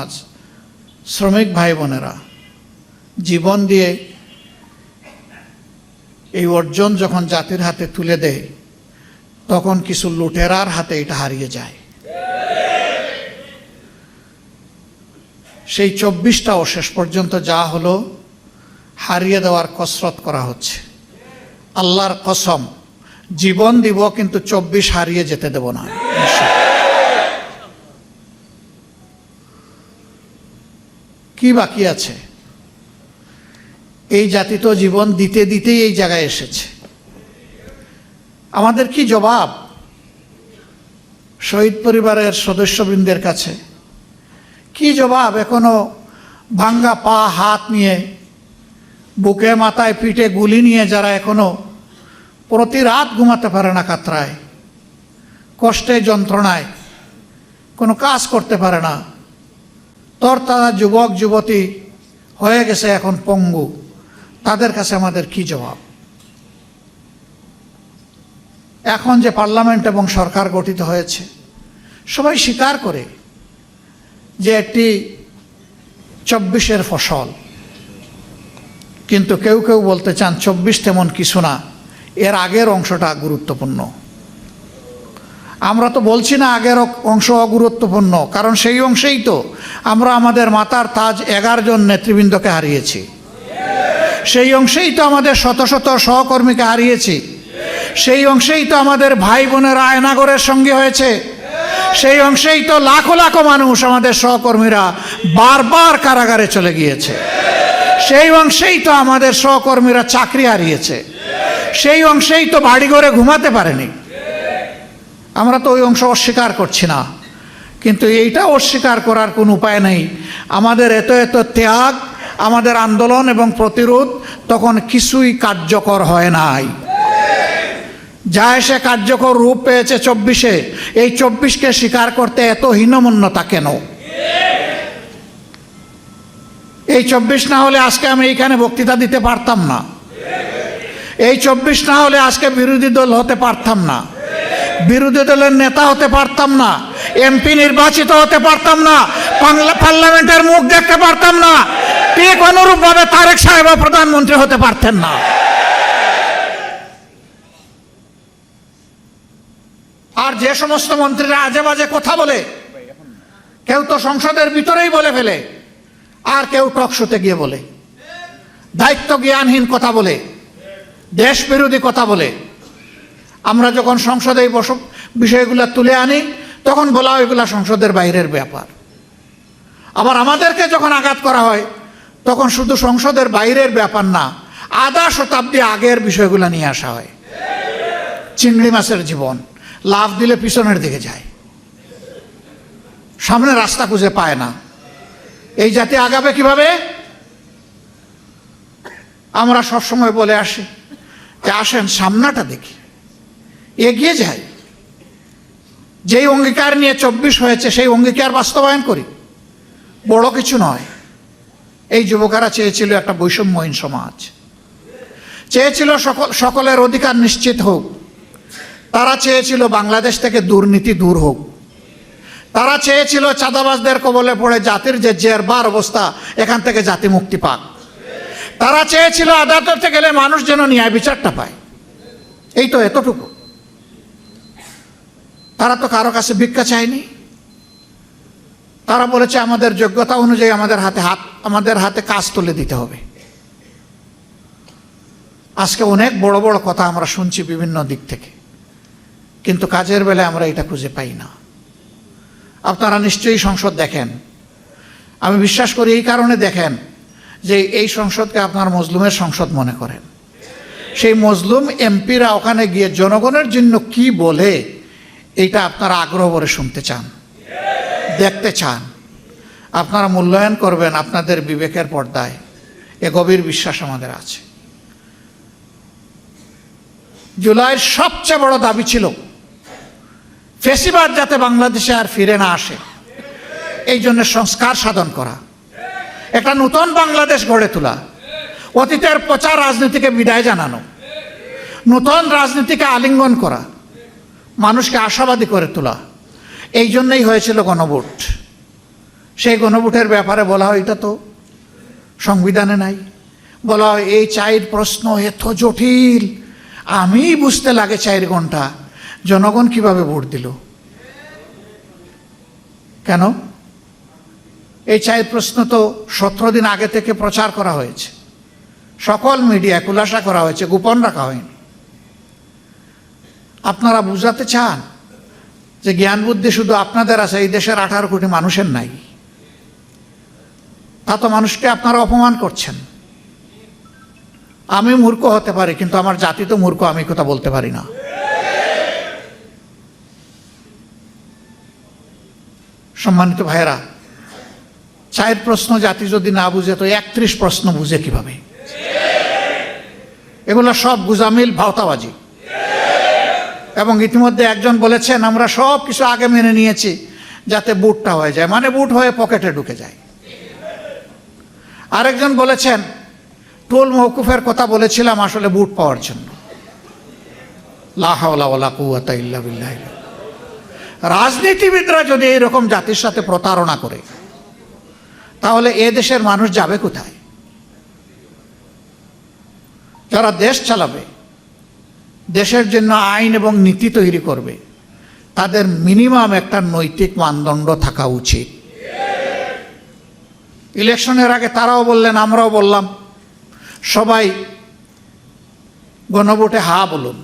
আজ শ্রমিক ভাই বোনেরা জীবন দিয়ে এই অর্জন যখন জাতির হাতে তুলে দেয় তখন কিছু লুটেরার হাতে এটা হারিয়ে যায়। সেই 24টাও শেষ পর্যন্ত যা হলো হারিয়ে দেওয়ার কসরত করা হচ্ছে। আল্লাহর কসম, জীবন দিব কিন্তু 24 হারিয়ে যেতে দেব না। কি বাকি আছে? এই জাতি তো জীবন দিতে দিতেই এই জায়গায় এসেছে। আমাদের কি জবাব শহীদ পরিবারের সদস্যবৃন্দের কাছে? কি জবাব এখনো ভাঙ্গা পা হাত নিয়ে, বুকে মাথায় পিঠে গুলি নিয়ে যারা এখনো প্রতি রাত ঘুমাতে পারে না, কাতরায়, কষ্টে যন্ত্রণায়, কোনো কাজ করতে পারে না, তারা যুবক যুবতী হয়ে গেছে এখন পঙ্গু, তাদের কাছে আমাদের কি জবাব? এখন যে পার্লামেন্ট এবং সরকার গঠিত হয়েছে, সবাই স্বীকার করে যে একটি 24-এর ফসল, কিন্তু কেউ কেউ বলতে চান 24 তেমন কিছু না, এর আগের অংশটা গুরুত্বপূর্ণ। আমরা তো বলছি না আগের অংশ অগুরুত্বপূর্ণ, কারণ সেই অংশেই তো আমরা আমাদের মাতার তাজ 11 জন নেতৃবৃন্দকে হারিয়েছি, সেই অংশেই তো আমাদের শত শত সহকর্মীকে হারিয়েছি, সেই অংশেই তো আমাদের ভাই বোনেরা আয়নাগরের সঙ্গে হয়েছে, সেই অংশেই তো লাখো লাখো মানুষ আমাদের সহকর্মীরা বারবার কারাগারে চলে গিয়েছে, সেই অংশেই তো আমাদের সহকর্মীরা চাকরি হারিয়েছে, সেই অংশেই তো বাড়িঘরে ঘুমাতে পারেনি। আমরা তো ওই অংশ অস্বীকার করছি না, কিন্তু এইটা অস্বীকার করার কোনো উপায় নেই। আমাদের এত এত ত্যাগ, আমাদের আন্দোলন এবং প্রতিরোধ তখন কিছুই কার্যকর হয় নাই। যা এসে কার্যকর রূপ পেয়েছে 24-এ, এই 24কে স্বীকার করতে এত হীনমন্যতা কেন? এই 24 না হলে আজকে আমি এইখানে বক্তৃতা দিতে পারতাম না, এই 24 না হলে আজকে বিরোধী দল হতে পারতাম না, বিরোধী দলের নেতা হতে পারতাম না, এমপি নির্বাচিত হতে পারতাম না, পার্লামেন্টের মুখ দেখতে পারতাম না, ঠিক অনুরূপভাবে তারেক সাহেব প্রধানমন্ত্রী হতে পারতেন না। আর যে সমস্ত মন্ত্রীরা আজে বাজে কথা বলে, কেউ তো সংসদের ভিতরেই বলে ফেলে, আর কেউ টকশোতে গিয়ে বলে, দায়িত্ব জ্ঞানহীন কথা বলে, দেশ বিরোধী কথা বলে। আমরা যখন সংসদে এই বিষয়গুলো তুলে আনি তখন বলা হয় এগুলা সংসদের বাইরের ব্যাপার। আবার আমাদেরকে যখন আঘাত করা হয় তখন শুধু সংসদের বাইরের ব্যাপার না, আধা শতাব্দী আগের বিষয়গুলো নিয়ে আসা হয়। চিংড়ি মাছের জীবন, লাফ দিলে পিছনের দিকে যায়, সামনে রাস্তা খুঁজে পায় না, এই জাতি আগাবে কিভাবে? আমরা সবসময় বলে আসি যে আসেন সামনাটা দেখি, এগিয়ে যাই, যেই অঙ্গীকার নিয়ে 24 হয়েছে সেই অঙ্গীকার বাস্তবায়ন করি। বড় কিছু নয়। এই যুবকেরা চেয়েছিল একটা বৈষম্যহীন সমাজ, চেয়েছিল সকলের অধিকার নিশ্চিত হোক, তারা চেয়েছিল বাংলাদেশ থেকে দুর্নীতি দূর হোক, তারা চেয়েছিল চাঁদাবাজদের কবলে পড়ে জাতির যে জেরবার অবস্থা এখান থেকে জাতি মুক্তি পাক, তারা চেয়েছিল আদালতে গেলে মানুষ যেন ন্যায় বিচারটা পায়। এই তো এতটুকু। তারা তো কারো কাছে ভিক্ষা চায়নি, তারা বলেছে আমাদের যোগ্যতা অনুযায়ী আমাদের হাতে কাজ তুলে দিতে হবে। আজকে অনেক বড় বড় কথা আমরা শুনছি বিভিন্ন দিক থেকে, কিন্তু কাজের বেলায় আমরা এটা খুঁজে পাই না। আপনারা নিশ্চয়ই সংসদ দেখেন, আমি বিশ্বাস করি এই কারণে দেখেন যে এই সংসদকে আপনার মজলুমের সংসদ মনে করেন। সেই মজলুম এমপিরা ওখানে গিয়ে জনগণের জন্য কি বলে এইটা আপনারা আগ্রহ করে শুনতে চান, দেখতে চান, আপনারা মূল্যায়ন করবেন আপনাদের বিবেকের পর্দায়। এ গভীর বিশ্বাস আমাদের আছে। জুলাইয়ের সবচেয়ে বড় দাবি ছিল ফেসিবাদ যাতে বাংলাদেশে আর ফিরে না আসে, এই জন্য সংস্কার সাধন করা, একটা নতুন বাংলাদেশ গড়ে তোলা, অতীতের পচা রাজনীতিকে বিদায় জানানো, নতুন রাজনীতিকে আলিঙ্গন করা, মানুষকে আশাবাদী করে তোলা। এই জন্যই হয়েছিল গণভোট। সেই গণভোটের ব্যাপারে বলা হয় এটা তো সংবিধানে নাই। বলা হয় এই 4 প্রশ্ন এত জটিল, আমি বুঝতে লাগে 4 ঘন্টা, জনগণ কিভাবে ভোট দিল? কেন? এই 4 প্রশ্ন তো 17 দিন আগে থেকে প্রচার করা হয়েছে, সকল মিডিয়া খুলাসা করা হয়েছে, গোপন রাখা হয়নি। আপনারা বুঝাতে চান যে জ্ঞান বুদ্ধি শুধু আপনাদের আছে, এই দেশের 18 কোটি মানুষের নাই? তা তো মানুষকে আপনারা অপমান করছেন। আমি মূর্খ হতে পারি, কিন্তু আমার জাতি তো মূর্খ, আমি কথা বলতে পারি না। সম্মানিত ভাইয়েরা, 4 প্রশ্ন জাতি যদি না বুঝে তো 31 প্রশ্ন বুঝে কিভাবে? এগুলো সব গুজামিল, ভাওতাবাজি। এবং ইতিমধ্যে একজন বলেছেন আমরা সব কিছু আগে মেনে নিয়েছি যাতে বুটটা হয়ে যায়, মানে বুট হয়ে পকেটে ঢুকে যায়। আরেকজন বলেছেন টোল মওকুফের কথা বলেছিলাম আসলে বুট পাওয়ার জন্য। লা হাওলা ওয়ালা কুওয়াতা ইল্লা বিল্লাহ। রাজনীতিবিদরা যদি এরকম জাতির সাথে প্রতারণা করে তাহলে এ দেশের মানুষ যাবে কোথায়? যারা দেশ চালাবে, দেশের জন্য আইন এবং নীতি তৈরি করবে, তাদের মিনিমাম একটা নৈতিক মানদণ্ড থাকা উচিত। ইলেকশনের আগে তারাও বললেন, আমরাও বললাম, সবাই গণভোটে হা বলুন।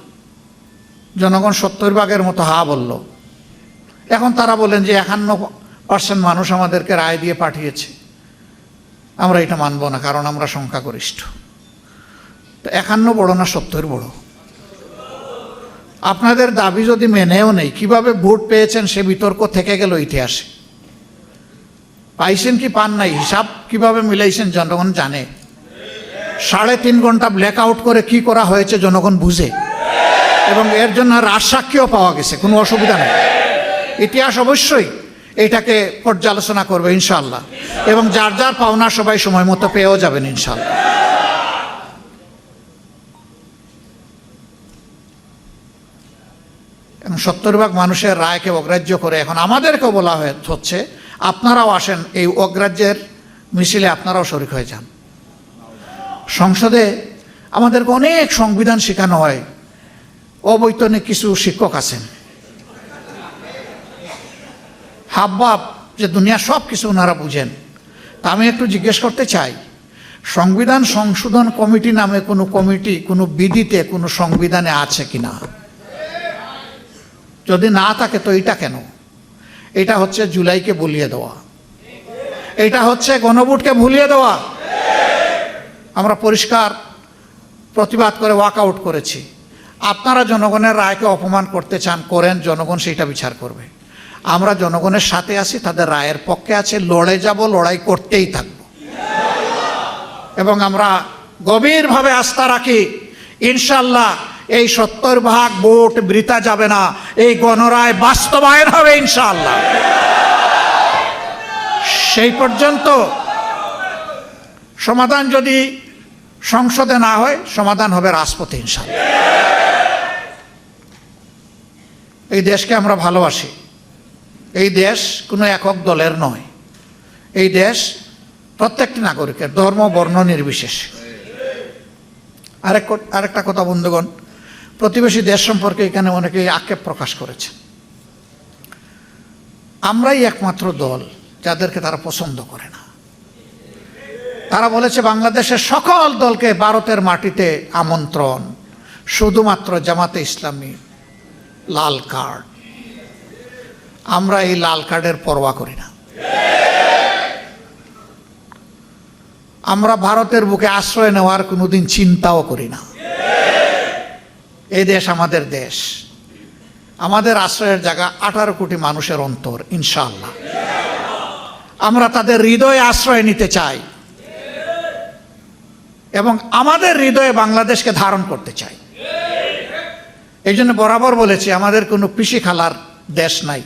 জনগণ 70 মতো হা বলল। এখন তারা বলেন যে 51% মানুষ আমাদেরকে রায় দিয়ে পাঠিয়েছে, আমরা এটা মানব না কারণ আমরা সংখ্যাগরিষ্ঠ। তো 51 বড় না 70 বড়? আপনাদের দাবি যদি মেনেও নেই, কিভাবে ভোট পেয়েছেন সে বিতর্ক থেকে গেল ইতিহাসে। পাইছেন কি পান নাই, হিসাব কিভাবে মিলাইছেন জনগণ জানে। 3.5 ঘন্টা ব্ল্যাক আউট করে কি করা হয়েছে জনগণ বুঝে, এবং এর জন্য রাজসাক্ষীও পাওয়া গেছে, কোনো অসুবিধা নেই। ইতিহাস অবশ্যই এইটাকে পর্যালোচনা করবে ইনশাআল্লাহ, এবং যার যার পাওনা সবাই সময় মতো পেয়েও যাবেন ইনশাআল্লাহ। এবং 70% মানুষের রায়কে অগ্রাহ্য করে এখন আমাদেরকেও বলা হচ্ছে আপনারাও আসেন, এই অগ্রাহ্যের মিছিলে আপনারাও শরিক হয়ে যান। সংসদে আমাদেরকে অনেক সংবিধান শেখানো হয়, অবৈতনিক কিছু শিক্ষক আছেন, হাবভাব যে দুনিয়া সব কিছু ওনারা বুঝেন। তা আমি একটু জিজ্ঞেস করতে চাই, সংবিধান সংশোধন কমিটি নামে কোনো কমিটি কোনো বিধিতে কোনো সংবিধানে আছে কিনা? যদি না থাকে তো এটা কেন? এটা হচ্ছে জুলাইকে ভুলিয়ে দেওয়া, এটা হচ্ছে গণভোটকে ভুলিয়ে দেওয়া। আমরা পরিষ্কার প্রতিবাদ করে ওয়াকআউট করেছি। আপনারা জনগণের রায়কে অপমান করতে চান, করেন, জনগণ সেইটা বিচার করবে। আমরা জনগণের সাথে আছি, তাদের রায়ের পক্ষে আছে, লড়ে যাব, লড়াই করতেই থাকব। এবং আমরা গভীরভাবে আস্থা রাখি ইনশাআল্লাহ এই 70% ভোট বৃথা যাবে না, এই গণরায় বাস্তবায়ন হবে ইনশাআল্লাহ। সেই পর্যন্ত সমাধান যদি সংসদে না হয়, সমাধান হবে রাজপথে ইনশাআল্লাহ। এই দেশকে আমরা ভালোবাসি। এই দেশ কোনো একক দলের নয়, এই দেশ প্রত্যেকটি নাগরিকের, ধর্ম বর্ণ নির্বিশেষে। আরেকটা কথা বন্ধুগণ, প্রতিবেশী দেশ সম্পর্কে এখানে অনেকেই আক্ষেপ প্রকাশ করেছে। আমরাই একমাত্র দল যাদেরকে তারা পছন্দ করে না। তারা বলেছে বাংলাদেশের সকল দলকে ভারতের মাটিতে আমন্ত্রণ, শুধুমাত্র জামাতে ইসলামী লাল কার্ড। আমরা এই লাল কার্ডের পরোয়া করি না। আমরা ভারতের বুকে আশ্রয় নেওয়ার কোনোদিন চিন্তাও করি না। এই দেশ আমাদের দেশ, আমাদের আশ্রয়ের জায়গা 18 কোটি মানুষের অন্তর ইনশাআল্লাহ। আমরা তাদের হৃদয়ে আশ্রয় নিতে চাই এবং আমাদের হৃদয়ে বাংলাদেশকে ধারণ করতে চাই। এই জন্য বরাবর বলেছি আমাদের কোনো পিসি খালার দেশ নাই,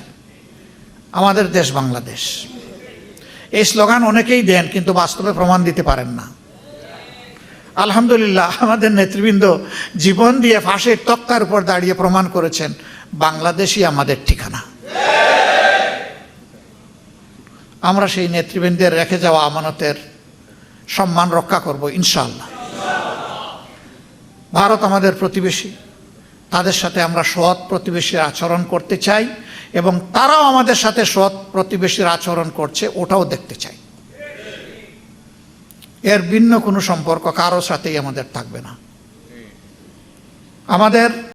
আমাদের দেশ বাংলাদেশ। এই স্লোগান অনেকেই দেন কিন্তু বাস্তবে প্রমাণ দিতে পারেন না। আলহামদুলিল্লাহ আমাদের নেতৃবৃন্দ জীবন দিয়ে ফাঁসির তক্তার উপর দাঁড়িয়ে প্রমাণ করেছেন বাংলাদেশই আমাদের ঠিকানা। আমরা সেই নেতৃবৃন্দের রেখে যাওয়া আমানতের সম্মান রক্ষা করব ইনশাআল্লাহ। ভারত আমাদের প্রতিবেশী, তাদের সাথে আমরা সৎ প্রতিবেশীর আচরণ করতে চাই এবং তারাও আমাদের সাথে সৎ প্রতিবেশীর আচরণ করছে ওটাও দেখতে চাই। এর ভিন্ন কোনো সম্পর্ক কারোর সাথেই আমাদের থাকবে না। আমাদের